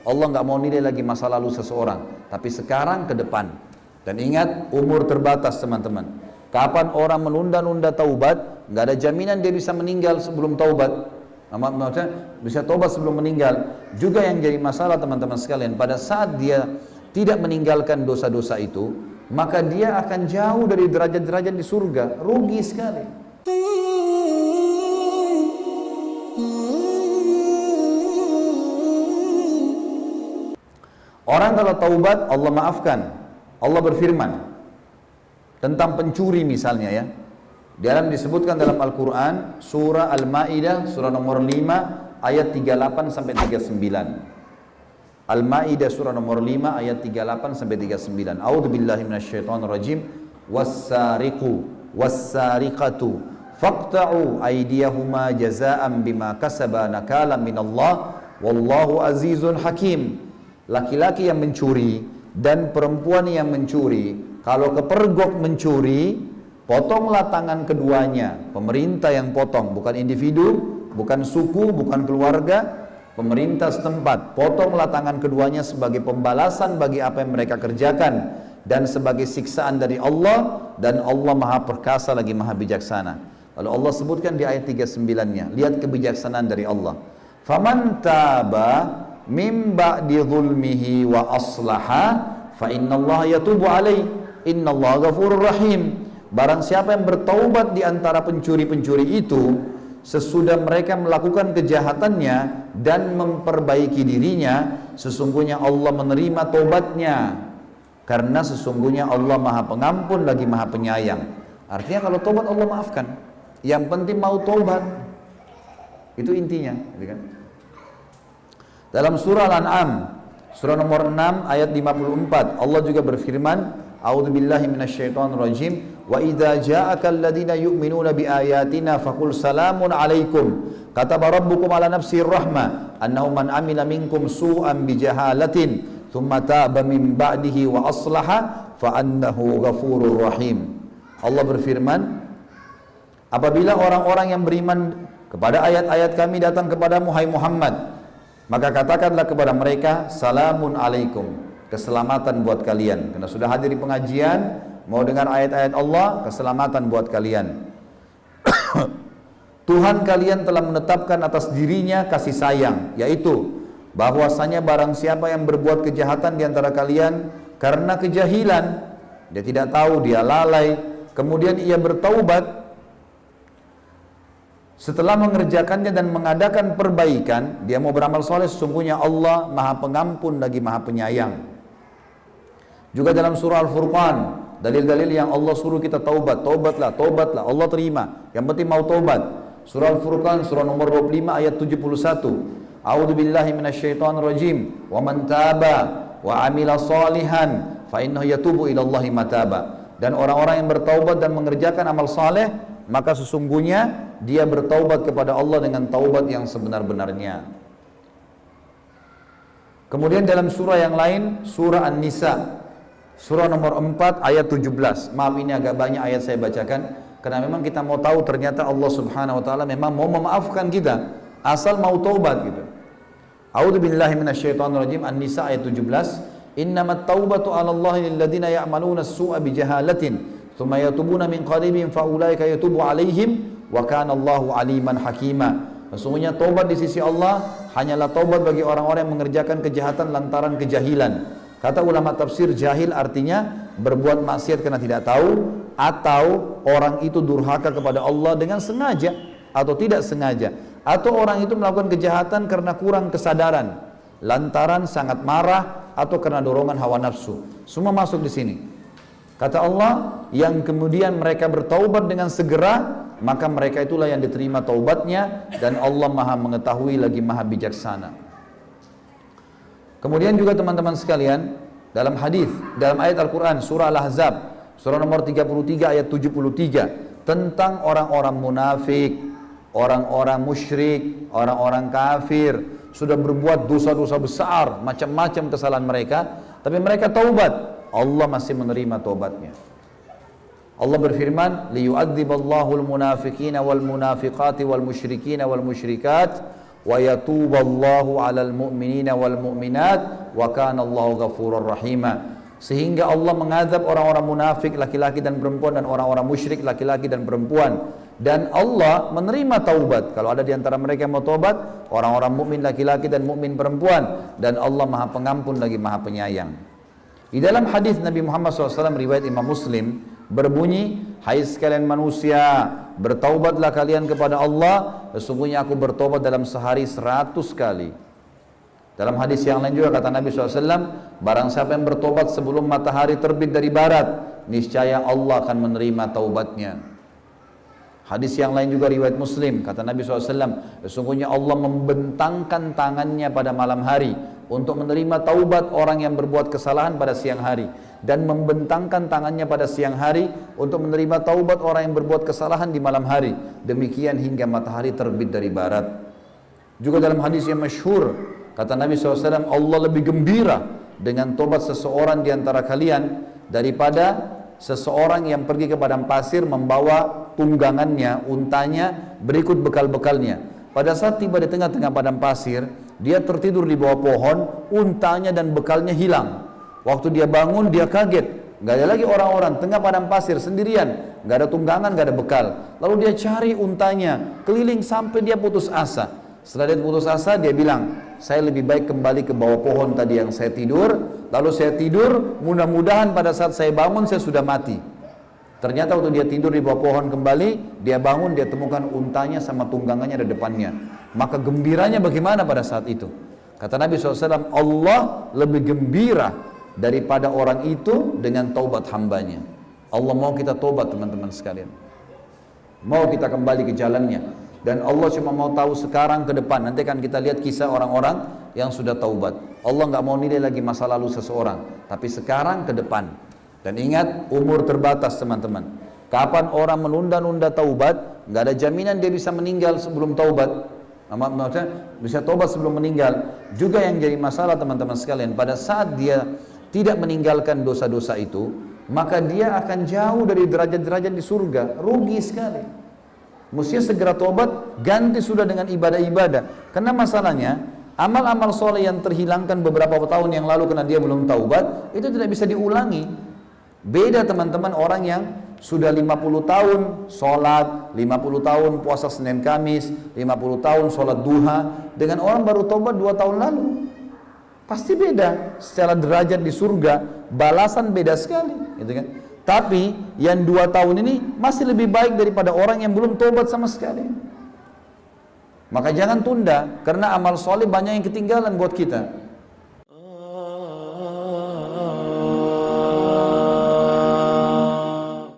Allah nggak mau nilai lagi masa lalu seseorang, tapi sekarang ke depan. Dan ingat, umur terbatas teman-teman. Kapan orang menunda-nunda taubat, nggak ada jaminan dia bisa meninggal sebelum taubat. Maksudnya bisa taubat sebelum meninggal. Juga yang jadi masalah teman-teman sekalian, pada saat dia tidak meninggalkan dosa-dosa itu, maka dia akan jauh dari derajat-derajat di surga. Rugi sekali. Orang kalau taubat, Allah maafkan. Allah berfirman tentang pencuri misalnya ya. Dalam disebutkan dalam Al-Quran, surah Al-Ma'idah, surah nomor 5, ayat 38 sampai 39. Al-Ma'idah surah nomor 5 ayat 38 sampai 39. A'udzubillahi minasyaitonirrajim. Was-sariqu was-sariqatu faqta'u aydiyahuma jazaa'an bima kasaba nakalan minallah wallahu azizun hakim. Laki-laki yang mencuri dan perempuan yang mencuri, kalau kepergok mencuri, potonglah tangan keduanya. Pemerintah yang potong, bukan individu, bukan suku, bukan keluarga. Pemerintah setempat, potonglah tangan keduanya sebagai pembalasan bagi apa yang mereka kerjakan dan sebagai siksaan dari Allah, dan Allah Maha Perkasa lagi Maha Bijaksana. Lalu Allah sebutkan di ayat 39-nya, lihat kebijaksanaan dari Allah. Faman taba mim ba'di zulmihi wa aslaha fa innallaha yatubu alaih innallaha ghafurur rahim. Barang siapa yang bertaubat di antara pencuri-pencuri itu sesudah mereka melakukan kejahatannya dan memperbaiki dirinya, sesungguhnya Allah menerima taubatnya, karena sesungguhnya Allah Maha Pengampun lagi Maha Penyayang. Artinya kalau taubat Allah maafkan, yang penting mau taubat, itu intinya, gitu kan? Dalam surah Al-An'am, surah nomor 6 ayat 54, Allah juga berfirman, A'udzubillahi minasyaitonirrajim, wa idza ja'aka alladziina yu'minuuna biayatina faqul salamun 'alaikum kataba rabbukum 'ala nafsihi rahmah annahu man 'amila minkum su'an bijahalatin tsumma taaba min ba'dihi wa aslaha fa annahu ghafurur rahim. Allah berfirman, apabila orang-orang yang beriman kepada ayat-ayat kami datang kepadamu hai Muhammad, maka katakanlah kepada mereka, salamun alaikum, keselamatan buat kalian. Karena sudah hadir di pengajian, mau dengar ayat-ayat Allah, keselamatan buat kalian. Tuhan kalian telah menetapkan atas dirinya kasih sayang, yaitu bahwasanya barang siapa yang berbuat kejahatan di antara kalian karena kejahilan, dia tidak tahu, dia lalai, kemudian ia bertaubat, setelah mengerjakannya dan mengadakan perbaikan, dia mau beramal soleh, sesungguhnya Allah Maha Pengampun lagi Maha Penyayang. Juga dalam surah Al-Furqan, dalil-dalil yang Allah suruh kita taubat, taubatlah, taubatlah, Allah terima. Yang penting mau taubat. Surah Al-Furqan, surah nomor 25 ayat 71. A'udzubillahi minasyaitonirrajim. Wa man taba wa amila salihan fa innahu yatubu ilallahi mataba. Dan orang-orang yang bertaubat dan mengerjakan amal saleh, maka sesungguhnya dia bertaubat kepada Allah dengan taubat yang sebenar-benarnya. Kemudian dalam surah yang lain, surah An-Nisa, surah nomor 4 ayat 17. Maaf ini agak banyak ayat saya bacakan, karena memang kita mau tahu ternyata Allah Subhanahu wa taala memang mau memaafkan kita asal mau taubat gitu. A'udzubillahi minasyaitonirrajim. An-Nisa ayat 17. Innamat taubatu 'alallahi lilladzina ya'maluna as-su'a bijahalatin tsumma yatubuna min qaribin fa ulaika yatubu 'alaihim wa kana Allahu 'aliman hakima. Sesungguhnya taubat di sisi Allah hanyalah taubat bagi orang-orang yang mengerjakan kejahatan lantaran kejahilan. Kata ulama tafsir, jahil artinya berbuat maksiat karena tidak tahu, atau orang itu durhaka kepada Allah dengan sengaja atau tidak sengaja, atau orang itu melakukan kejahatan karena kurang kesadaran, lantaran sangat marah atau karena dorongan hawa nafsu. Semua masuk di sini. Kata Allah, yang kemudian mereka bertaubat dengan segera, maka mereka itulah yang diterima taubatnya, dan Allah Maha mengetahui lagi Maha bijaksana. Kemudian juga teman-teman sekalian, dalam hadis, dalam ayat Al-Quran, surah Al-Ahzab, surah nomor 33 ayat 73, tentang orang-orang munafik, orang-orang musyrik, orang-orang kafir, sudah berbuat dosa-dosa besar, macam-macam kesalahan mereka, tapi mereka taubat, Allah masih menerima taubatnya. Allah berfirman, liyu'adziballahu al-munafiqina wal munafiqati wal musyrikina wal musyrikat wa yatuballahu 'alal mu'minina wal mu'minat wa kana Allahu ghafurur rahima. Sehingga Allah mengazab orang-orang munafik laki-laki dan perempuan dan orang-orang musyrik laki-laki dan perempuan, dan Allah menerima taubat kalau ada di antara mereka yang mau taubat, orang-orang mukmin laki-laki dan mukmin perempuan, dan Allah Maha Pengampun lagi Maha Penyayang. Di dalam hadis Nabi Muhammad SAW riwayat Imam Muslim berbunyi, hai sekalian manusia, bertaubatlah kalian kepada Allah, sesungguhnya aku bertobat dalam sehari 100 kali. Dalam hadis yang lain juga kata Nabi SAW, barang siapa yang bertobat sebelum matahari terbit dari barat, niscaya Allah akan menerima taubatnya. Hadis yang lain juga riwayat Muslim, kata Nabi SAW, sesungguhnya Allah membentangkan tangannya pada malam hari untuk menerima taubat orang yang berbuat kesalahan pada siang hari, dan membentangkan tangannya pada siang hari untuk menerima taubat orang yang berbuat kesalahan di malam hari, demikian hingga matahari terbit dari barat. Juga dalam hadis yang masyhur, kata Nabi SAW, Allah lebih gembira dengan tobat seseorang di antara kalian daripada seseorang yang pergi ke padang pasir membawa tunggangannya, untanya, berikut bekal-bekalnya. Pada saat tiba di tengah-tengah padang pasir, dia tertidur di bawah pohon, untanya dan bekalnya hilang. Waktu dia bangun, dia kaget. Nggak ada lagi orang-orang, tengah padang pasir sendirian, nggak ada tunggangan, nggak ada bekal. Lalu dia cari untanya, keliling sampai dia putus asa. Setelah dia putus asa, dia bilang, saya lebih baik kembali ke bawah pohon tadi yang saya tidur, lalu saya tidur, mudah-mudahan pada saat saya bangun saya sudah mati. Ternyata waktu dia tidur di bawah pohon kembali, dia bangun, dia temukan untanya sama tunggangannya di depannya. Maka gembiranya bagaimana pada saat itu? Kata Nabi SAW, Allah lebih gembira daripada orang itu dengan taubat hambanya. Allah mau kita taubat, teman-teman sekalian. Mau kita kembali ke jalannya. Dan Allah cuma mau tahu sekarang ke depan. Nanti kan kita lihat kisah orang-orang yang sudah taubat. Allah nggak mau nilai lagi masa lalu seseorang, tapi sekarang ke depan. Dan ingat, umur terbatas, teman-teman. Kapan orang menunda-nunda taubat, nggak ada jaminan dia bisa meninggal sebelum taubat. Maksudnya bisa taubat sebelum meninggal. Juga yang jadi masalah, teman-teman sekalian, pada saat dia tidak meninggalkan dosa-dosa itu, maka dia akan jauh dari derajat-derajat di surga. Rugi sekali. Mestinya segera tobat, ganti sudah dengan ibadah-ibadah. Karena masalahnya, amal-amal soleh yang terhilangkan beberapa tahun yang lalu karena dia belum taubat, itu tidak bisa diulangi. Beda, teman-teman, orang yang sudah 50 tahun sholat, 50 tahun puasa Senin Kamis, 50 tahun sholat duha, dengan orang baru taubat 2 tahun lalu. Pasti beda. Secara derajat di surga, balasan beda sekali, gitu kan? Tapi yang 2 tahun ini masih lebih baik daripada orang yang belum tobat sama sekali. Maka jangan tunda, karena amal soleh banyak yang ketinggalan buat kita.